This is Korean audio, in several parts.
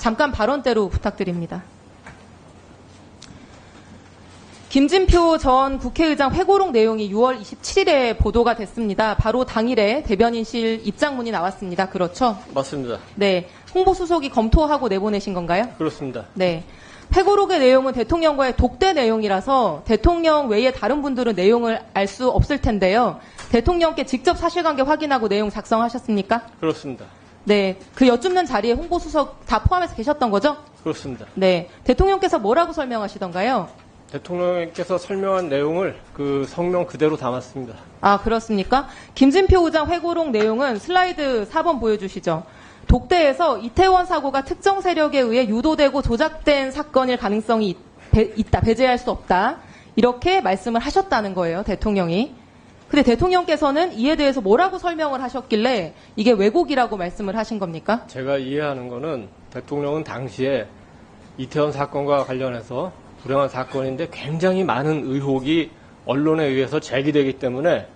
잠깐 발언대로 부탁드립니다. 김진표 전 국회의장 회고록 내용이 6월 27일에 보도가 됐습니다. 바로 당일에 대변인실 입장문이 나왔습니다. 그렇죠? 맞습니다. 네. 홍보수석이 검토하고 내보내신 건가요? 그렇습니다. 네. 회고록의 내용은 대통령과의 독대 내용이라서 대통령 외에 다른 분들은 내용을 알 수 없을 텐데요. 대통령께 직접 사실관계 확인하고 내용 작성하셨습니까? 그렇습니다. 네. 그 여쭙는 자리에 홍보수석 다 포함해서 계셨던 거죠? 그렇습니다. 네. 대통령께서 뭐라고 설명하시던가요? 대통령께서 설명한 내용을 그 성명 그대로 담았습니다. 아, 그렇습니까? 김진표 의장 회고록 내용은 슬라이드 4번 보여주시죠. 독대에서 이태원 사고가 특정 세력에 의해 유도되고 조작된 사건일 가능성이 있다. 배제할 수 없다. 이렇게 말씀을 하셨다는 거예요. 대통령이. 근데 대통령께서는 이에 대해서 뭐라고 설명을 하셨길래 이게 왜곡이라고 말씀을 하신 겁니까? 제가 이해하는 거는 대통령은 당시에 이태원 사건과 관련해서 불행한 사건인데 굉장히 많은 의혹이 언론에 의해서 제기되기 때문에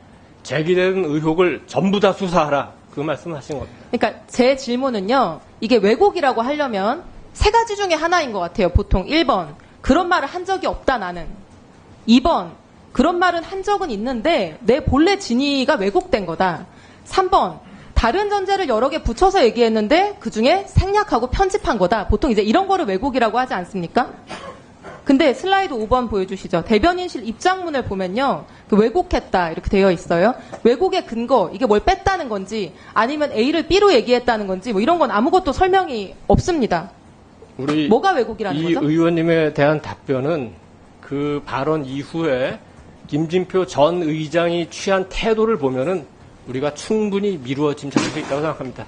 제기된 의혹을 전부 다 수사하라. 그 말씀을 하신 겁니다. 그러니까 제 질문은요. 이게 왜곡이라고 하려면 세 가지 중에 하나인 것 같아요. 보통 1번 그런 말을 한 적이 없다 나는. 2번 그런 말은 한 적은 있는데 내 본래 진위가 왜곡된 거다. 3번 다른 전제를 여러 개 붙여서 얘기했는데 그중에 생략하고 편집한 거다. 보통 이제 이런 거를 왜곡이라고 하지 않습니까? 근데 슬라이드 5번 보여주시죠. 대변인실 입장문을 보면요. 그 왜곡했다 이렇게 되어 있어요. 왜곡의 근거, 이게 뭘 뺐다는 건지 아니면 A를 B로 얘기했다는 건지 뭐 이런 건 아무것도 설명이 없습니다. 우리 뭐가 왜곡이라는 이 거죠? 의원님에 대한 답변은 그 발언 이후에 김진표 전 의장이 취한 태도를 보면은 우리가 충분히 미루어짐 자료가 있다고 생각합니다.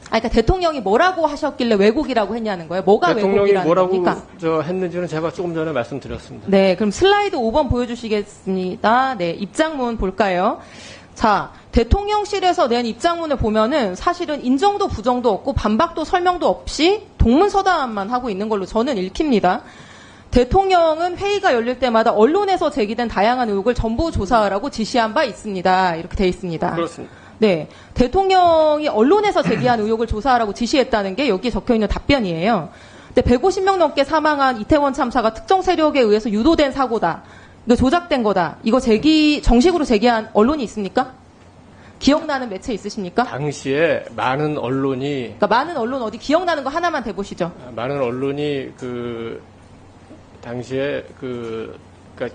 그러니까 대통령이 뭐라고 하셨길래 왜곡이라고 했냐는 거예요. 뭐가 대통령이 왜곡이라는 뭐라고 겁니까? 했는지는 제가 조금 전에 말씀드렸습니다. 네, 그럼 슬라이드 5번 보여주시겠습니다. 네, 입장문 볼까요? 자, 대통령실에서 낸 입장문을 보면은 사실은 인정도 부정도 없고 반박도 설명도 없이 동문서답만 하고 있는 걸로 저는 읽힙니다. 대통령은 회의가 열릴 때마다 언론에서 제기된 다양한 의혹을 전부 조사하라고 지시한 바 있습니다. 이렇게 돼 있습니다. 그렇습니다. 네, 대통령이 언론에서 제기한 의혹을 조사하라고 지시했다는 게 여기에 적혀있는 답변이에요. 근데 150명 넘게 사망한 이태원 참사가 특정 세력에 의해서 유도된 사고다. 이거 조작된 거다. 이거 정식으로 제기한 언론이 있습니까? 기억나는 매체 있으십니까? 당시에 많은 언론이 그러니까 많은 언론 어디 기억나는 거 하나만 대보시죠. 많은 언론이 그 당시에 그러니까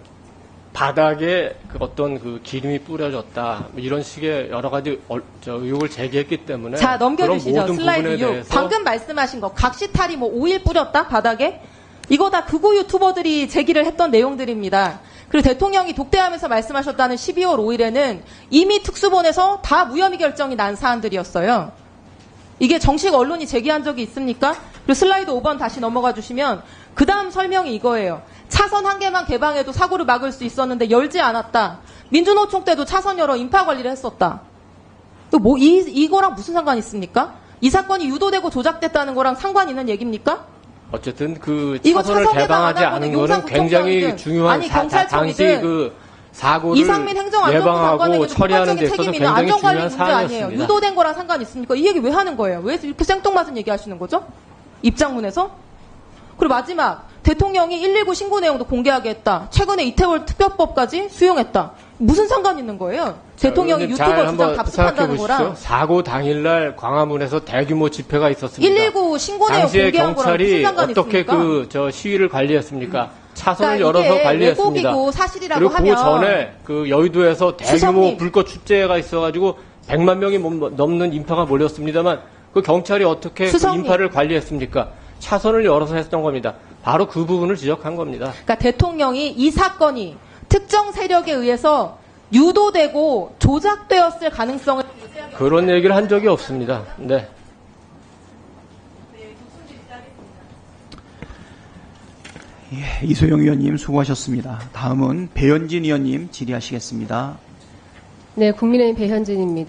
바닥에 그 어떤 그 기름이 뿌려졌다 뭐 이런 식의 여러 가지 의혹을 제기했기 때문에 자, 넘겨주시죠. 그런 모든 슬라이드 부분에 6. 대해서 방금 말씀하신 거 각시탈이 뭐 오일 뿌렸다 바닥에 이거 다 극우 유튜버들이 제기를 했던 내용들입니다. 그리고 대통령이 독대하면서 말씀하셨다는 12월 5일에는 이미 특수본에서 다 무혐의 결정이 난 사안들이었어요. 이게 정식 언론이 제기한 적이 있습니까? 그리고 슬라이드 5번 다시 넘어가 주시면 그 다음 설명이 이거예요. 차선 한 개만 개방해도 사고를 막을 수 있었는데 열지 않았다. 민주노총 때도 차선 열어 인파 관리를 했었다. 뭐 이거랑 무슨 상관이 있습니까? 이 사건이 유도되고 조작됐다는 거랑 상관 있는 얘기입니까? 어쨌든 그 이거 차선을 차선 개방하지 개방 안 않은 하고는 거는 굉장히 용산구청장이든 중요한 아니, 경찰청이든 당시 그 사고를 이상민 행정안전부 예방하고 장관에게도 처리하는 데 법적인 있어서 책임이 있는 굉장히 안전관리 중요한 문제 아니에요. 사안이었습니다. 유도된 거랑 상관 있습니까? 이 얘기 왜 하는 거예요? 왜 이렇게 생뚱맞은 얘기 하시는 거죠? 입장문에서? 그리고 마지막 대통령이 119 신고 내용도 공개하게 했다. 최근에 이태원 특별법까지 수용했다. 무슨 상관 있는 거예요? 대통령이 유튜버 주장 답습한다는 거랑 사고 당일날 광화문에서 대규모 집회가 있었습니다. 119 신고 내용 당시에 공개한 거랑 무슨 경찰이 상관이 어떻게 있습니까? 시위를 관리했습니까? 차선을 그러니까 열어서 이게 관리했습니다. 왜곡이고 사실이라고 그리고 하면 그 전에 그 여의도에서 대규모 수석님. 불꽃 축제가 있어가지고 100만 명이 넘는 인파가 몰렸습니다만 그 경찰이 어떻게 그 수석님. 인파를 관리했습니까? 차선을 열어서 했던 겁니다. 바로 그 부분을 지적한 겁니다. 그러니까 대통령이 이 사건이 특정 세력에 의해서 유도되고 조작되었을 가능성을 그런 얘기를 한 적이 없습니다. 네. 예, 이소영 의원님 수고하셨습니다. 다음은 배현진 의원님 질의하시겠습니다. 네, 국민의힘 배현진입니다.